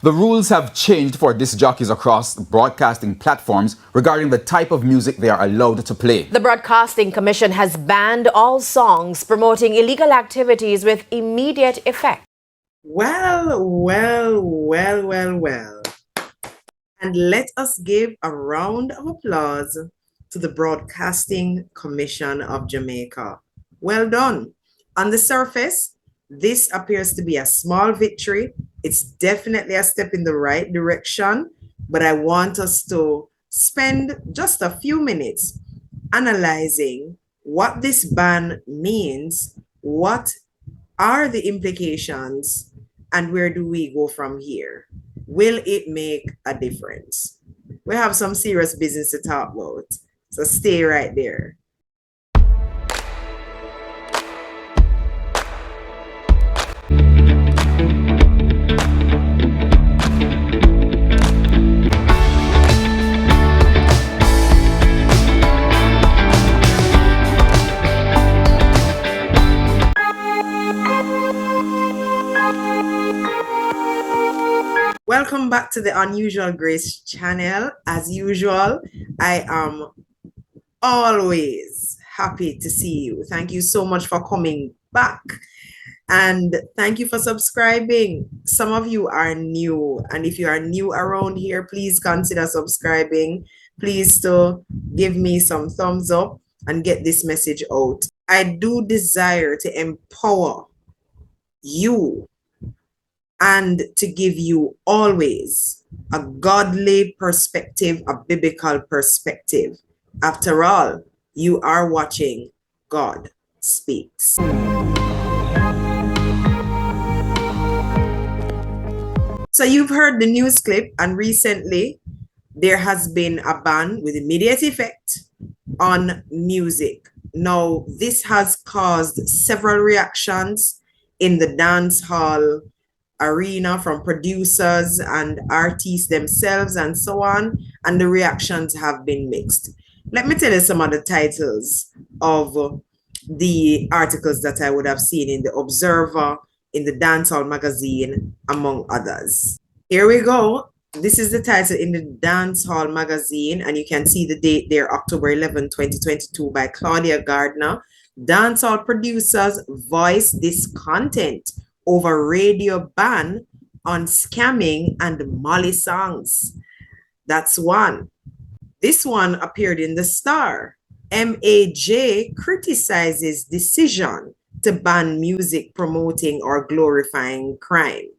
The rules have changed for disc jockeys across broadcasting platforms regarding the type of music they are allowed to play. The Broadcasting Commission has banned all songs promoting illegal activities with immediate effect. Well. And let us give a round of applause to the Broadcasting Commission of Jamaica. Well done. On the surface, this appears to be a small victory. It's definitely a step in the right direction, but I want us to spend just a few minutes analyzing what this ban means, what are the implications, and where do we go from here? Will it make a difference? We have some serious business to talk about, so stay right there. Welcome back to the Unusual Grace channel. As usual, I am always happy to see you. Thank you so much for coming back. And thank you for subscribing. Some of you are new. And if you are new around here, please consider subscribing. Please to give me some thumbs up and get this message out. I do desire to empower you and to give you always a godly perspective, a biblical perspective. After all, you are watching God Speaks. So you've heard the news clip, and recently there has been a ban with immediate effect on music. Now, this has caused several reactions in the dance hall arena from producers and artists themselves and so on, and the reactions have been mixed. Let me tell you some of the titles of the articles that I would have seen in the Observer, in the Dancehall magazine, among others. Here we go. This is the title in the Dancehall magazine, and you can see the date there, October 11, 2022, by Claudia Gardner. Dancehall producers voice discontent over radio ban on scamming and Molly songs. That's one. This one appeared in the Star. MAJ criticizes decision to ban music promoting or glorifying crime.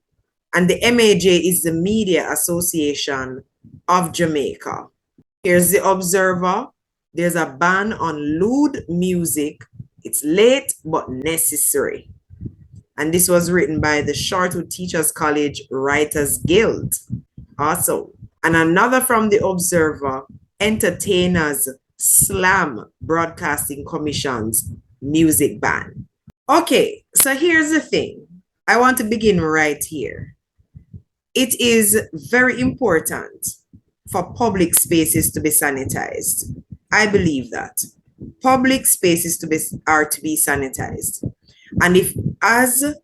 And the MAJ is the Media Association of Jamaica. Here's the Observer. There's a ban on lewd music. It's late but necessary. And this was written by the Shortwood Teachers College Writers Guild. Awesome. And another from the Observer, entertainers slam Broadcasting Commission's music ban. Okay, so here's the thing. I want to begin right here. It is very important for public spaces to be sanitized. I believe that. Public spaces are to be sanitized. And if, as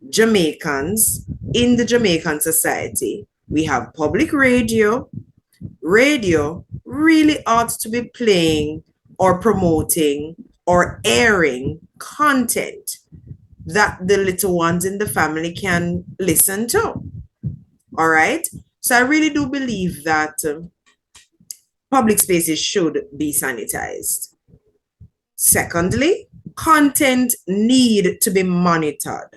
Jamaicans, in the Jamaican society, we have public radio, radio really ought to be playing or promoting or airing content that the little ones in the family can listen to. All right? So I really do believe that public spaces should be sanitized. Secondly, content need to be monitored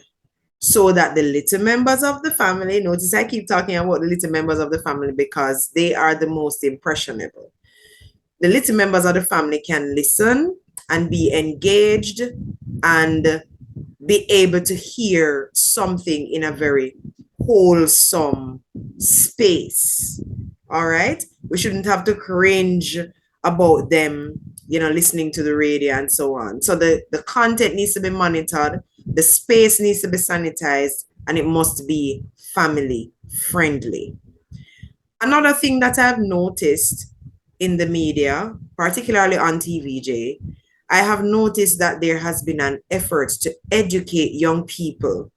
so that the little members of the family, notice I keep talking about the little members of the family because they are the most impressionable. The little members of the family can listen and be engaged and be able to hear something in a very wholesome space. All right? We shouldn't have to cringe about them, listening to the radio and so on. So the content needs to be monitored, the space needs to be sanitized, and it must be family friendly. Another thing that I've noticed in the media, particularly on TVJ, I have noticed that there has been an effort to educate young people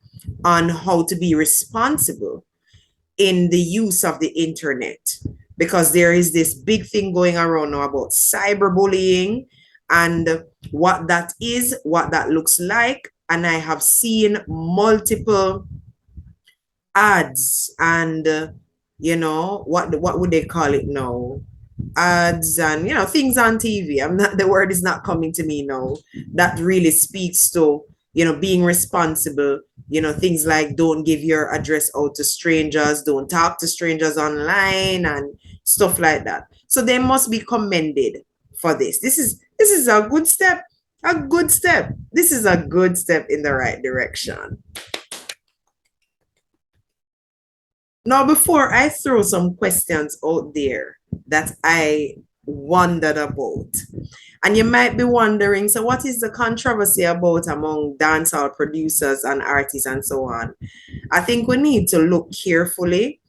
on how to be responsible in the use of the internet, because there is this big thing going around now about cyberbullying and what that is, what that looks like. And I have seen multiple ads and what would they call it now, ads and things on TV. The word is not coming to me now, that really speaks to being responsible. Things like don't give your address out to strangers, don't talk to strangers online, and stuff like that. So they must be commended for this. This is a good step. This is a good step in the right direction. Now, before I throw some questions out there that I wondered about, and you might be wondering, so what is the controversy about among dancehall producers and artists and so on? I think we need to look carefully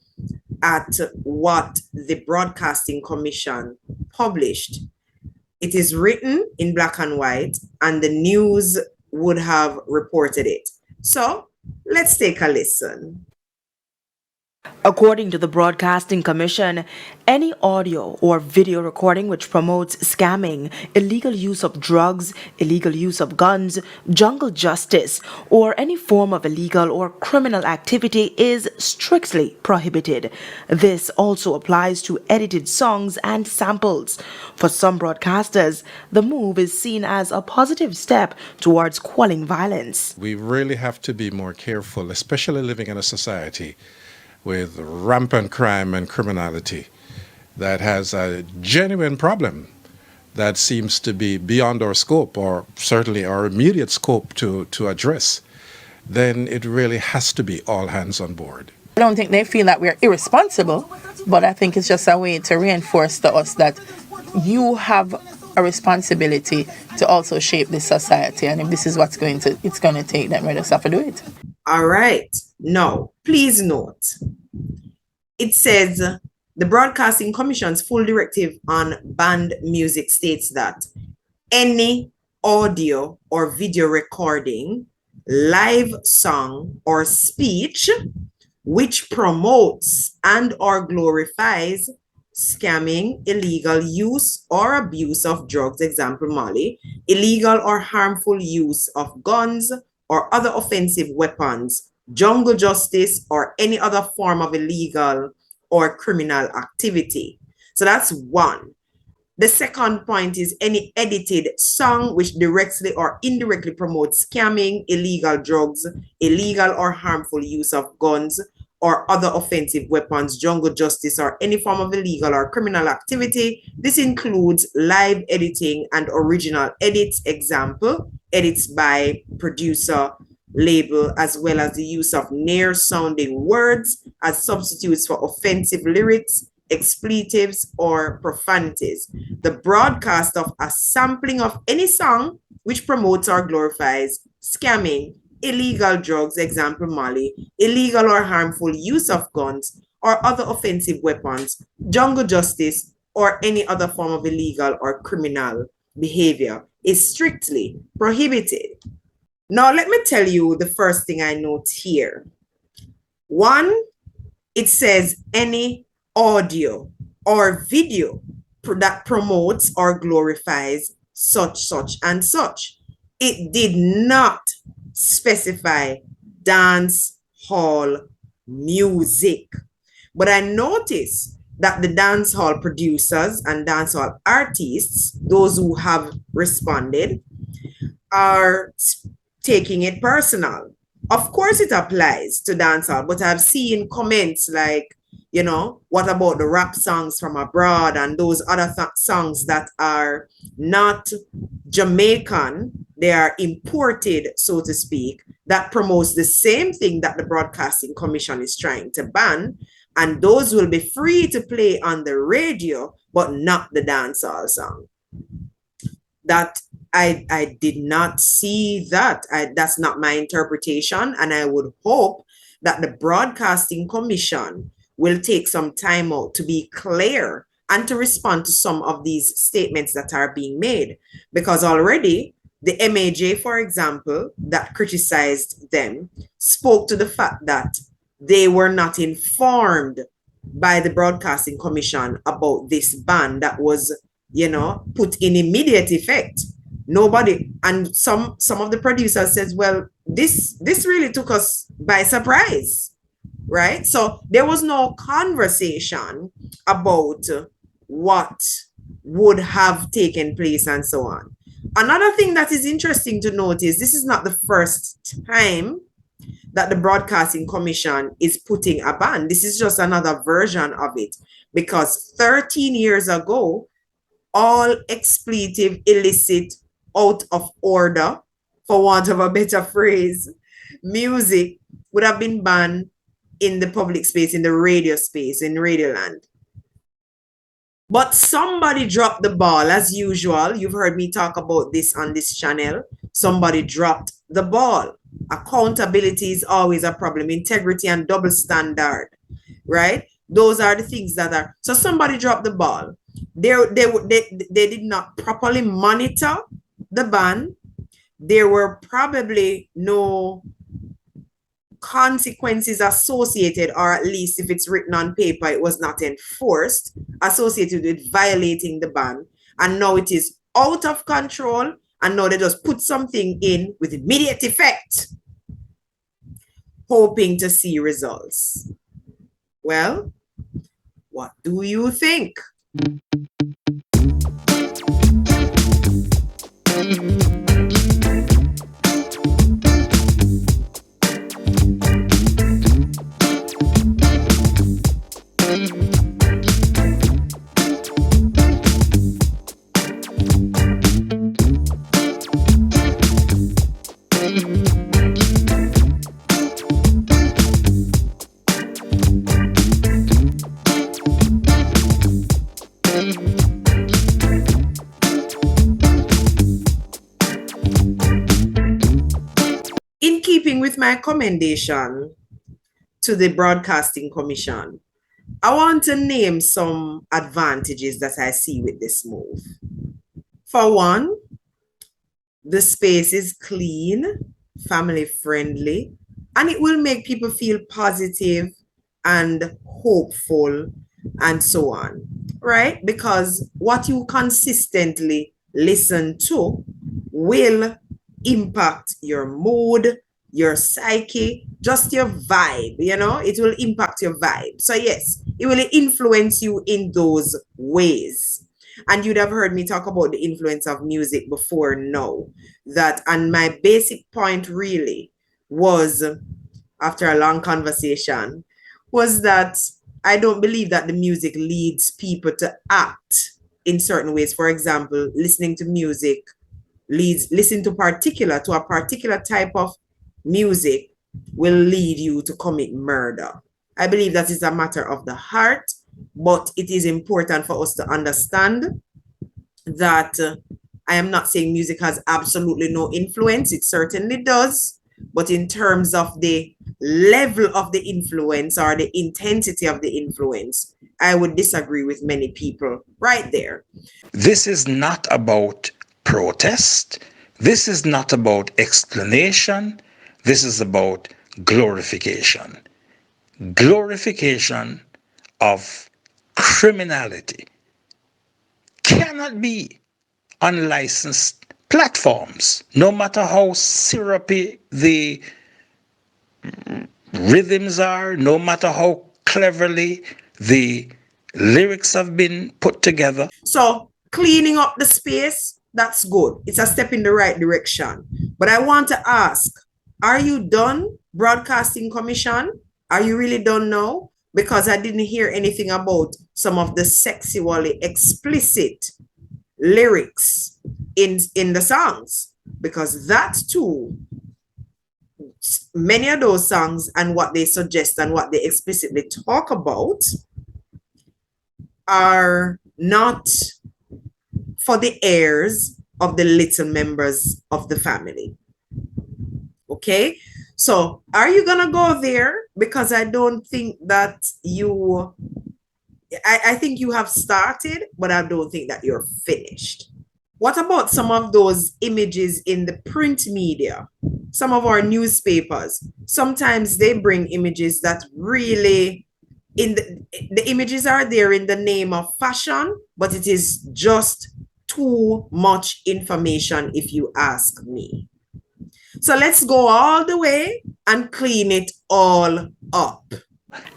at what the Broadcasting Commission published. It is written in black and white, and the news would have reported it. So let's take a listen. According to the Broadcasting Commission, any audio or video recording which promotes scamming, illegal use of drugs, illegal use of guns, jungle justice, or any form of illegal or criminal activity is strictly prohibited. This also applies to edited songs and samples. For some broadcasters, the move is seen as a positive step towards quelling violence. We really have to be more careful, especially living in a society with rampant crime and criminality that has a genuine problem that seems to be beyond our scope, or certainly our immediate scope to address. Then it really has to be all hands on board. I don't think they feel that we're irresponsible, but I think it's just a way to reinforce to us that you have a responsibility to also shape this society, and if this is what's going to take, then we just have to do it. All right. Now, please note, it says the Broadcasting Commission's full directive on banned music states that any audio or video recording, live song, or speech which promotes and or glorifies scamming, illegal use or abuse of drugs, example Molly, illegal or harmful use of guns or other offensive weapons, jungle justice, or any other form of illegal or criminal activity. So that's one. The second point is any edited song which directly or indirectly promotes scamming, illegal drugs, illegal or harmful use of guns or other offensive weapons, jungle justice, or any form of illegal or criminal activity. This includes live editing and original edits, example, edits by producer, label, as well as the use of near-sounding words as substitutes for offensive lyrics, expletives, or profanities. The broadcast of a sampling of any song which promotes or glorifies scamming, illegal drugs, example Molly, illegal or harmful use of guns or other offensive weapons, jungle justice, or any other form of illegal or criminal behavior is strictly prohibited. Now, let me tell you the first thing I note here. One, it says any audio or video that promotes or glorifies such, and such. It did not specify dance hall music. But I noticed that the dance hall producers and dance hall artists, those who have responded, are taking it personal. Of course, it applies to dancehall, but I've seen comments like, what about the rap songs from abroad and those other songs that are not Jamaican, they are imported, so to speak, that promotes the same thing that the Broadcasting Commission is trying to ban, and those will be free to play on the radio, but not the dancehall song. That I did not see that. That's not my interpretation, and I would hope that the Broadcasting Commission will take some time out to be clear and to respond to some of these statements that are being made, because already the MAJ, for example, that criticized them, spoke to the fact that they were not informed by the Broadcasting Commission about this ban that was, put in immediate effect. Nobody, and some of the producers says, well, this really took us by surprise, right? So there was no conversation about what would have taken place and so on. Another thing that is interesting to note is this is not the first time that the Broadcasting Commission is putting a ban. This is just another version of it, because 13 years ago, all expletive, illicit, out of order, for want of a better phrase, music would have been banned in the public space, in the radio space, in Radioland. But somebody dropped the ball, as usual. You've heard me talk about this on this channel. Somebody dropped the ball. Accountability is always a problem. Integrity and double standard, right? Those are the things that are. So somebody dropped the ball. They did not properly monitor the ban. There were probably no consequences associated, or at least if it's written on paper, it was not enforced, associated with violating the ban. And now it is out of control, and now they just put something in with immediate effect, hoping to see results. Well, what do you think? In keeping with my commendation to the Broadcasting Commission, I want to name some advantages that I see with this move. For one, the space is clean, family friendly, and it will make people feel positive and hopeful and so on, right? Because what you consistently listen to will impact your mood, your psyche, just your vibe, it will impact your vibe. So yes, it will influence you in those ways. And you'd have heard me talk about the influence of music before now. And my basic point really was, after a long conversation, was that I don't believe that the music leads people to act in certain ways. For example, listening to music listen to a particular type of music will lead you to commit murder. I believe that is a matter of the heart, but it is important for us to understand that I am not saying music has absolutely no influence. It certainly does. But in terms of the level of the influence or the intensity of the influence, I would disagree with many people right there. This is not about protest. This is not about explanation. This is about glorification. Glorification of criminality cannot be on licensed platforms, no matter how syrupy the rhythms are, no matter how cleverly the lyrics have been put together. So cleaning up the space, that's good. It's a step in the right direction. But I want to ask, are you done, Broadcasting Commission? Are you really done now? Because I didn't hear anything about some of the sexually explicit lyrics in the songs. Because that too, many of those songs and what they suggest and what they explicitly talk about are not for the heirs of the little members of the family. Okay, so are you gonna go there? Because I don't think that I think you have started, but I don't think that you're finished. What about some of those images in the print media? Some of our newspapers, sometimes they bring images that really the images are there in the name of fashion, but it is just too much information if you ask me. So let's go all the way and clean it all up.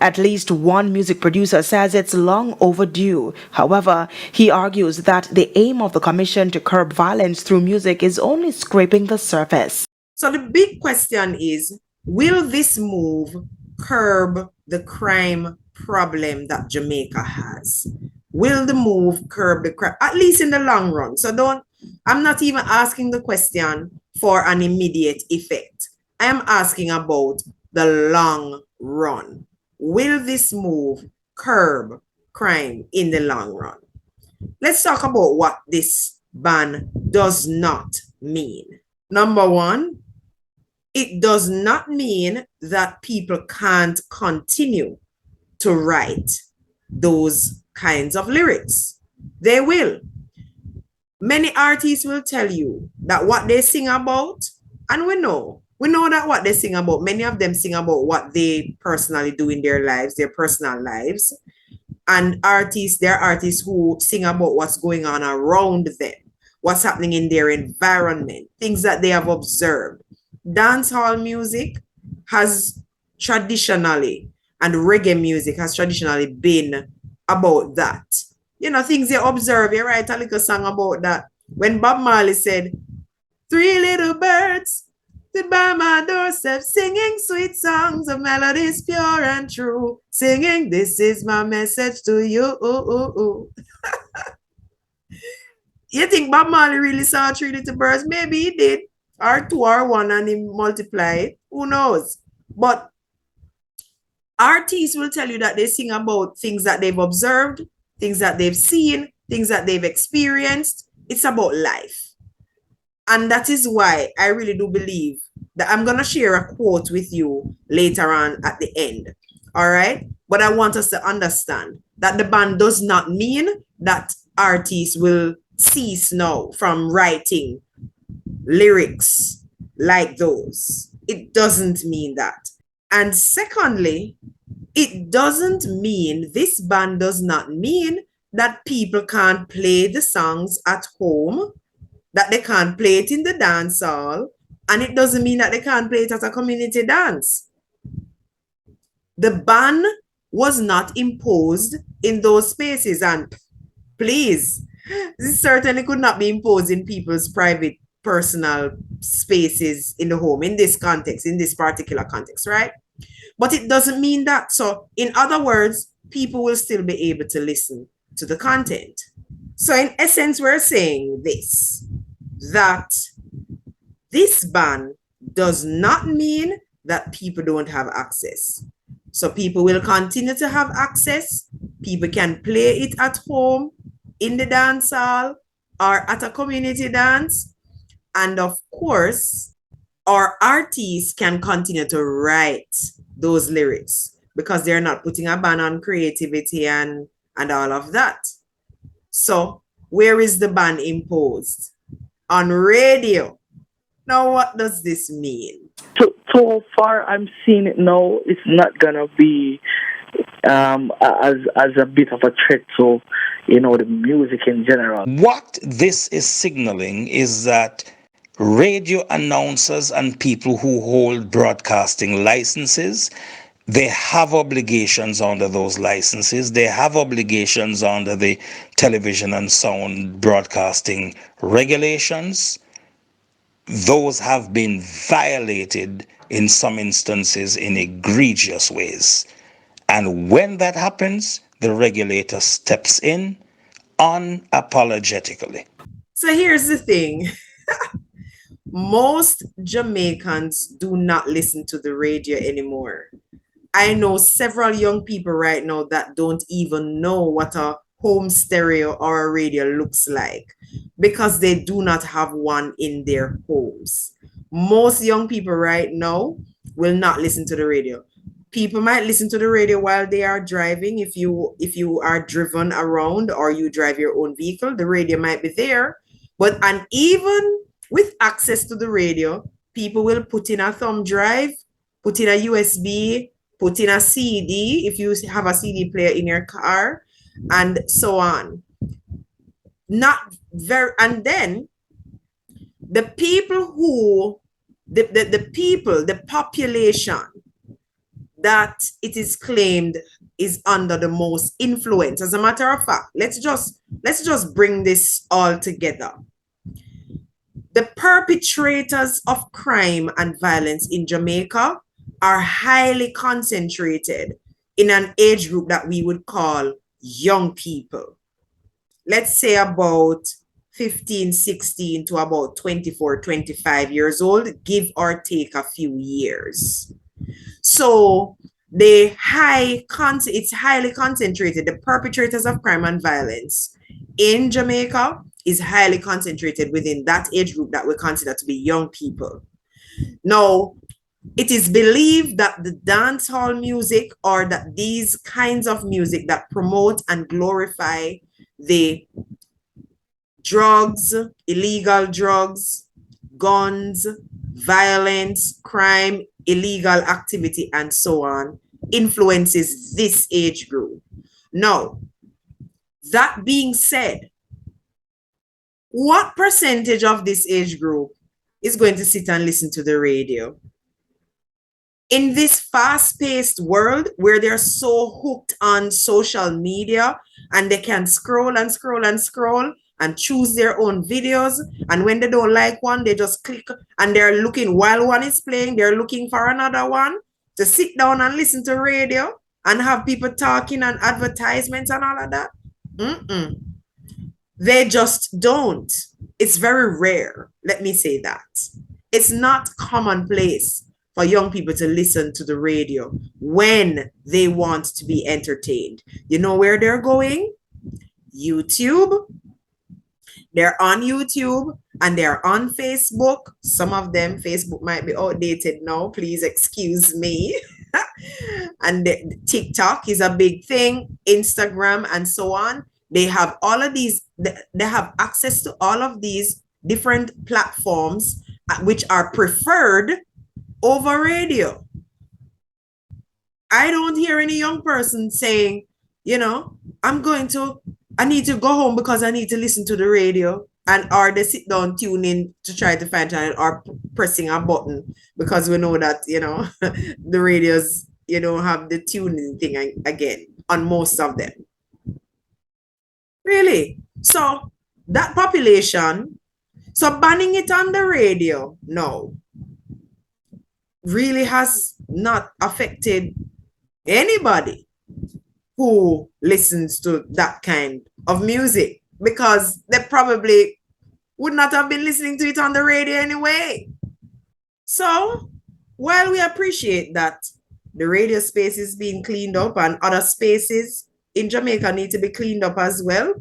At least one music producer says it's long overdue. However, he argues that the aim of the commission to curb violence through music is only scraping the surface. So the big question is, will this move curb the crime problem that Jamaica has? Will the move curb the crime, at least in the long run? So I'm not even asking the question for an immediate effect. I am asking about the long run. Will this move curb crime in the long run? Let's talk about what this ban does not mean. Number one, it does not mean that people can't continue to write those kinds of lyrics. They will. Many artists will tell you that what they sing about, and we know that what they sing about, many of them sing about what they personally do in their lives, their personal lives. And there are artists who sing about what's going on around them, what's happening in their environment, things that they have observed. Dancehall music has traditionally, and reggae music has traditionally been about that. Things you observe. You write a little song about that. When Bob Marley said, 3 little birds stood by my doorstep, singing sweet songs of melodies pure and true, singing, this is my message to you. You think Bob Marley really saw 3 little birds? Maybe he did, or 2 or 1, and he multiplied. Who knows? But artists will tell you that they sing about things that they've observed, things that they've seen, things that they've experienced. It's about life. And that is why I really do believe that I'm going to share a quote with you later on at the end. All right? But I want us to understand that the ban does not mean that artists will cease now from writing lyrics like those. It doesn't mean that. And secondly, this ban does not mean that people can't play the songs at home, that they can't play it in the dance hall, and it doesn't mean that they can't play it at a community dance. The ban was not imposed in those spaces, and please, this certainly could not be imposed in people's private, personal spaces in the home, in this context, in this particular context, right? But it doesn't mean that. So in other words, people will still be able to listen to the content. So in essence, we're saying this, that this ban does not mean that people don't have access. So people will continue to have access. People can play it at home, in the dance hall, or at a community dance. And of course, our artists can continue to write those lyrics because they're not putting a ban on creativity and all of that. So where is the ban imposed? On radio. Now, what does this mean? So far, I'm seeing it now. It's not gonna be as a bit of a threat to the music in general. What this is signaling is that radio announcers and people who hold broadcasting licenses, they have obligations under those licenses. They have obligations under the television and sound broadcasting regulations. Those have been violated in some instances in egregious ways. And when that happens, the regulator steps in unapologetically. So here's the thing. Most Jamaicans do not listen to the radio anymore. I know several young people right now that don't even know what a home stereo or a radio looks like because they do not have one in their homes. Most young people right now will not listen to the radio. People might listen to the radio while they are driving. If you are driven around or you drive your own vehicle, the radio might be there. And even with access to the radio, people will put in a thumb drive, put in a USB, put in a CD if you have a CD player in your car, and so on. And then the people who, the population that it is claimed is under the most influence. As a matter of fact, let's just bring this all together. The perpetrators of crime and violence in Jamaica are highly concentrated in an age group that we would call young people. Let's say about 15, 16 to about 24, 25 years old, give or take a few years. So it's highly concentrated. The perpetrators of crime and violence in Jamaica is highly concentrated within that age group that we consider to be young people. Now, it is believed that the dancehall music, or that these kinds of music that promote and glorify the drugs, illegal drugs, guns, violence, crime, illegal activity, and so on, influences this age group. Now, that being said, what percentage of this age group is going to sit and listen to the radio? In this fast-paced world where they're so hooked on social media and they can scroll and scroll and scroll and choose their own videos, and when they don't like one, they just click, and they're looking, while one is playing, they're looking for another one to sit down and listen to radio and have people talking and advertisements and all of that. They just don't. It's very rare. Let me say that. It's not commonplace for young people to listen to the radio when they want to be entertained. You know where they're going? YouTube. They're on YouTube and they're on Facebook. Some of them, Facebook might be outdated now. Please excuse me. And TikTok is a big thing, Instagram, and so on. They have all of these, they have access to all of these different platforms which are preferred over radio. I don't hear any young person saying, you know, I need to go home because I need to listen to the radio, or they sit down, tune in to try to find channel, or pressing a button, because we know that, you know, the radios, you don't have the tuning thing again on most of them. Really? So that population, so banning it on the radio, no, really has not affected anybody who listens to that kind of music, because they probably would not have been listening to it on the radio anyway. So while we appreciate that the radio space is being cleaned up, and other spaces in Jamaica need to be cleaned up as well,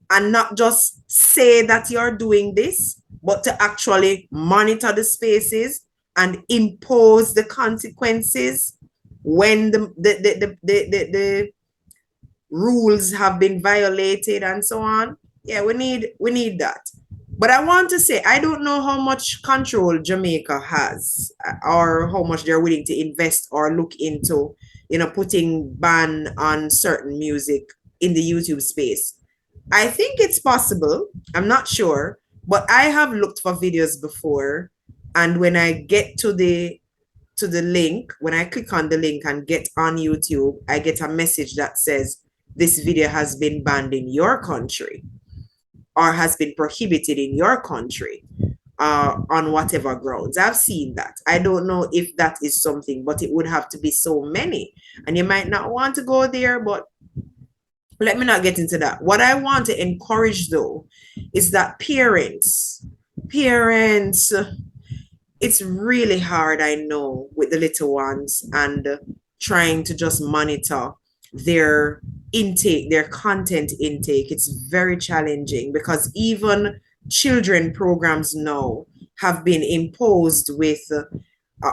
and not just say that you're doing this, but to actually monitor the spaces and impose the consequences when the rules have been violated and so on. Yeah, we need that. But I want to say, I don't know how much control Jamaica has, or how much they're willing to invest or look into, you know, putting ban on certain music in the YouTube space. I think it's possible. I'm not sure, but I have looked for videos before, and when I get to the link, when I click on the link and get on YouTube, I get a message that says this video has been banned in your country, or has been prohibited in your country, on whatever grounds. I've seen that. I don't know if that is something, but it would have to be so many, and you might not want to go there, but let me not get into that. What I want to encourage, though, is that parents, it's really hard, I know, with the little ones, and trying to just monitor their intake, their content intake. It's very challenging, because even children programs now have been imposed with,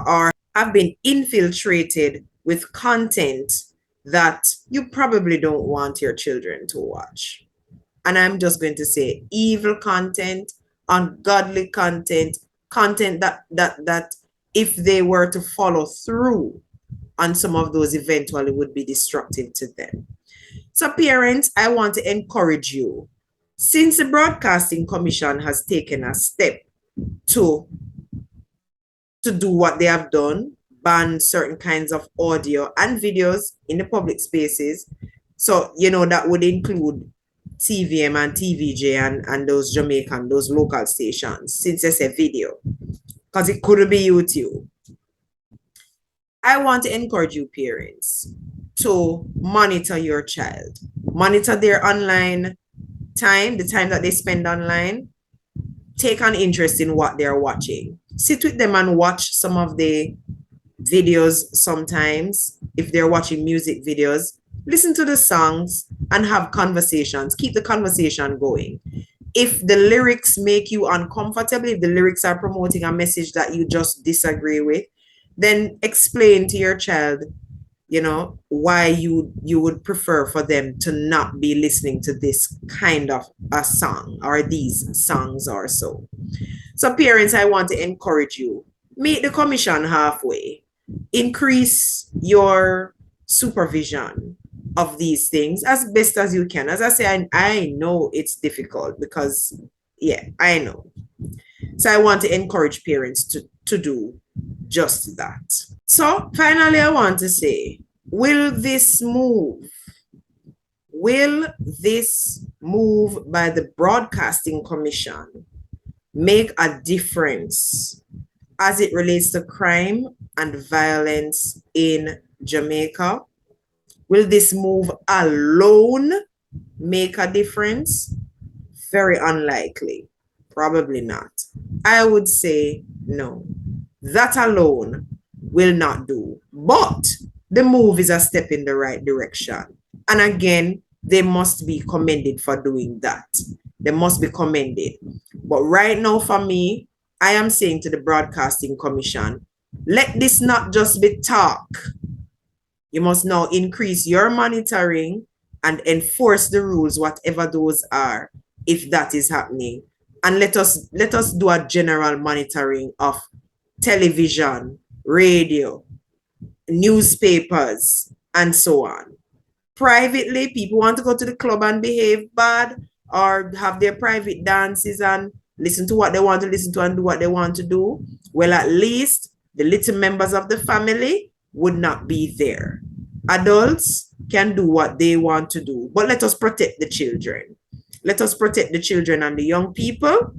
or have been infiltrated with content that you probably don't want your children to watch. and I'm just going to say evil content, ungodly content, content that if they were to follow through on some of those eventually would be destructive to them. So parents, I want to encourage you, since the Broadcasting Commission has taken a step to do what they have done, ban certain kinds of audio and videos in the public spaces. So, that would include TVM and TVJ and those Jamaican, those local stations, since it's a video, because it couldn't be YouTube. I want to encourage you parents to monitor your child. Monitor their online time, the time that they spend online. Take an interest in what they're watching. Sit with them and watch some of the videos sometimes. If they're watching music videos, listen to the songs and have conversations. Keep the conversation going. If the lyrics make you uncomfortable, if the lyrics are promoting a message that you just disagree with, then explain to your child, why you would prefer for them to not be listening to this kind of a song or these songs or so. So parents, I want to encourage you, meet the commission halfway, increase your supervision of these things as best as you can. As I say, I know it's difficult because, I know. So I want to encourage parents to do just that. So finally, I want to say, will this move by the Broadcasting Commission make a difference as it relates to crime and violence in Jamaica? Will this move alone make a difference? Very unlikely. Probably not. I would say no. That alone will not do. But the move is a step in the right direction. And again, they must be commended for doing that. They must be commended. But right now, for me, I am saying to the Broadcasting Commission, let this not just be talk. You must now increase your monitoring and enforce the rules, whatever those are, if that is happening. And let us do a general monitoring of television, radio, newspapers, and so on. Privately, people want to go to the club and behave bad or have their private dances and listen to what they want to listen to and do what they want to do. Well, at least the little members of the family would not be there. Adults can do what they want to do, but let us protect the children. Let us protect the children and the young people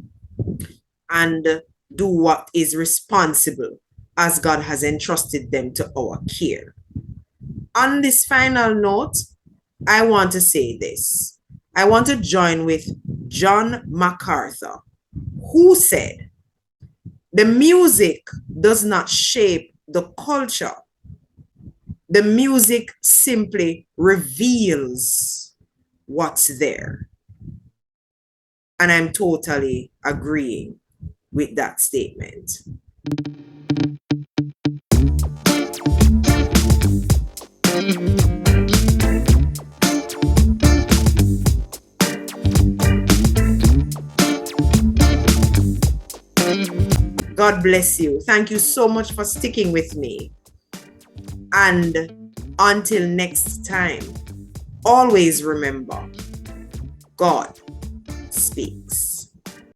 and do what is responsible as God has entrusted them to our care. On this final note, I want to say this. I want to join with John MacArthur, who said, the music does not shape the culture. The music simply reveals what's there. And I'm totally agreeing with that statement. God bless you. Thank you so much for sticking with me. And until next time, always remember, God